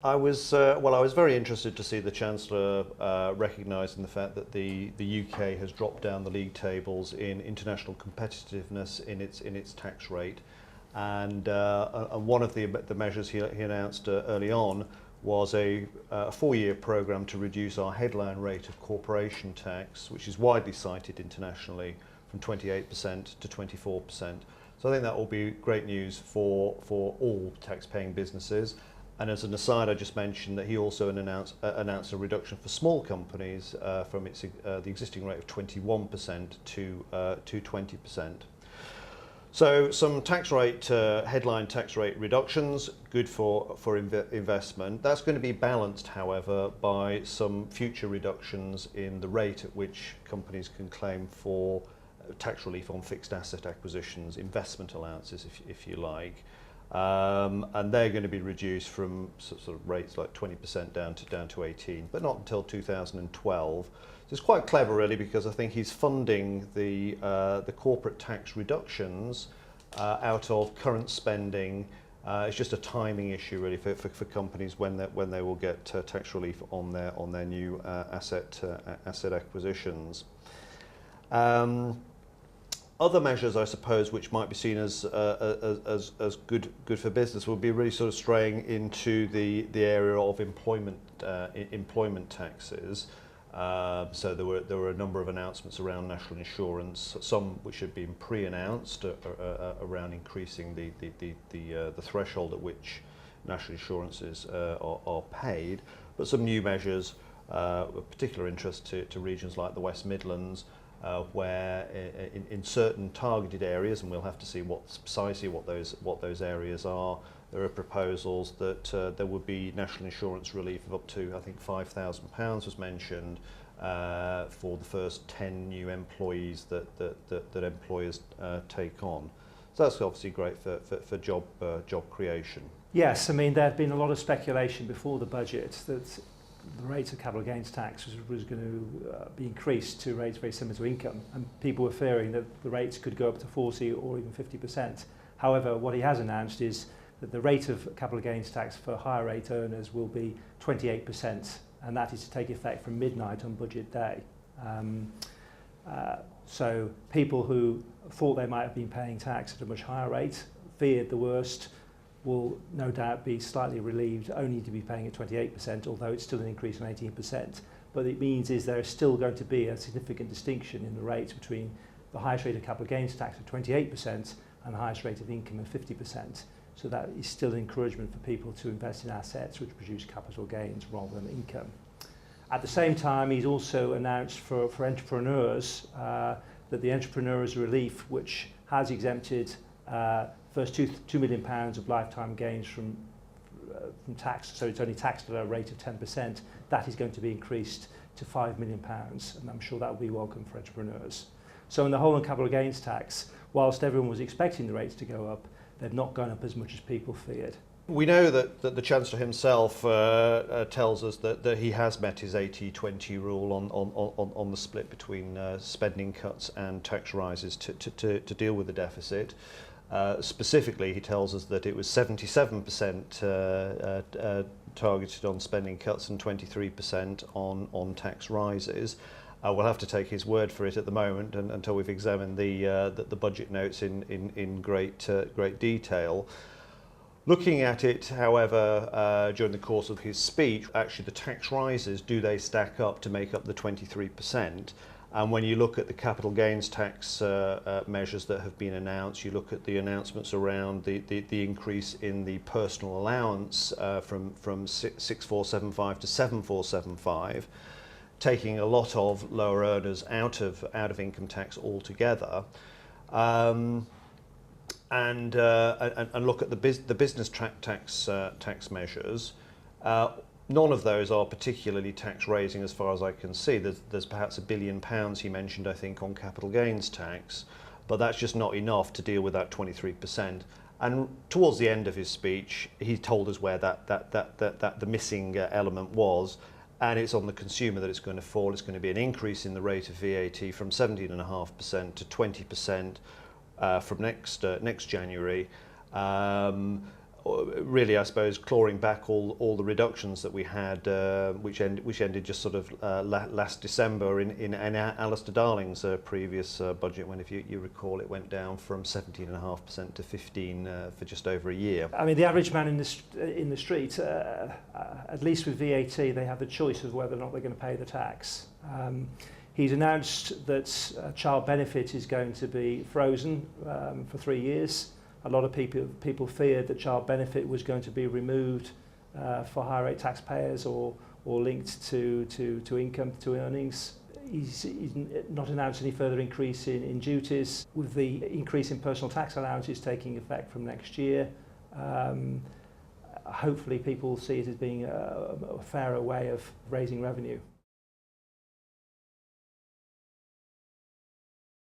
I was very interested to see the Chancellor recognising the fact that the UK has dropped down the league tables in international competitiveness in its tax rate, and one of the measures he announced early on was a 4-year programme to reduce our headline rate of corporation tax, which is widely cited internationally, from 28% to 24%. So I think that will be great news for all tax-paying businesses. And as an aside, I just mentioned that he also announced a reduction for small companies from the existing rate of 21% to 20%. So some headline tax rate reductions, good for investment. That's going to be balanced, however, by some future reductions in the rate at which companies can claim for tax relief on fixed asset acquisitions, investment allowances, if you like. And they're going to be reduced from sort of rates like 20% down to 18, but not until 2012. So it's quite clever, really, because I think he's funding the corporate tax reductions out of current spending. It's just a timing issue, really, for companies when they will get tax relief on their new asset acquisitions. Other measures, I suppose, which might be seen as good for business, will be really sort of straying into the area of employment taxes. So there were a number of announcements around national insurance, some which had been pre-announced around increasing the threshold at which national insurances are paid, but some new measures of particular interest to regions like the West Midlands. Where in certain targeted areas, and we'll have to see precisely what those areas are, there are proposals that there would be national insurance relief of up to, I think, £5,000 was mentioned for the first 10 new employees that employers take on. So that's obviously great for job creation. Yes, I mean, there had been a lot of speculation before the budget that the rate of capital gains tax was going to be increased to rates very similar to income, and people were fearing that the rates could go up to 40 or even 50%. However, what he has announced is that the rate of capital gains tax for higher rate earners will be 28%, and that is to take effect from midnight on budget day. So people who thought they might have been paying tax at a much higher rate, feared the worst, will no doubt be slightly relieved only to be paying at 28%, although it's still an increase from 18%. But it means is there is still going to be a significant distinction in the rates between the highest rate of capital gains tax of 28% and the highest rate of income of 50%. So that is still an encouragement for people to invest in assets which produce capital gains rather than income. At the same time, he's also announced for entrepreneurs that the entrepreneurs relief, which has exempted first £2 million of lifetime gains from tax, so it's only taxed at a rate of 10%, that is going to be increased to £5 million, and I'm sure that will be welcome for entrepreneurs. So in the whole on capital gains tax, whilst everyone was expecting the rates to go up, they've not gone up as much as people feared. We know that the Chancellor himself tells us that he has met his 80-20 rule on the split between spending cuts and tax rises to deal with the deficit. Specifically, he tells us that it was 77% targeted on spending cuts and 23% on tax rises. We'll have to take his word for it at the moment until we've examined the budget notes in great detail. Looking at it, however, during the course of his speech, actually the tax rises, do they stack up to make up the 23%? And when you look at the capital gains tax measures that have been announced, you look at the announcements around the increase in the personal allowance from 6475 to 7475, taking a lot of lower earners out of income tax altogether, and look at the business tax measures. None of those are particularly tax raising as far as I can see. There's perhaps £1 billion he mentioned, I think, on capital gains tax, but that's just not enough to deal with that 23%. And towards the end of his speech, he told us where the missing element was, and it's on the consumer that it's going to fall. It's going to be an increase in the rate of VAT from 17.5% to 20% from next January. really, I suppose, clawing back all the reductions that we had, which ended just sort of last December in Alistair Darling's previous budget, when, if you recall, it went down from 17.5% to 15% for just over a year. I mean, the average man in the street, at least with VAT, they have the choice of whether or not they're going to pay the tax. He's announced that child benefit is going to be frozen for 3 years. A lot of people feared that child benefit was going to be removed for higher rate taxpayers or linked to income, to earnings. He's not announced any further increase in duties. With the increase in personal tax allowances taking effect from next year, hopefully people see it as being a fairer way of raising revenue.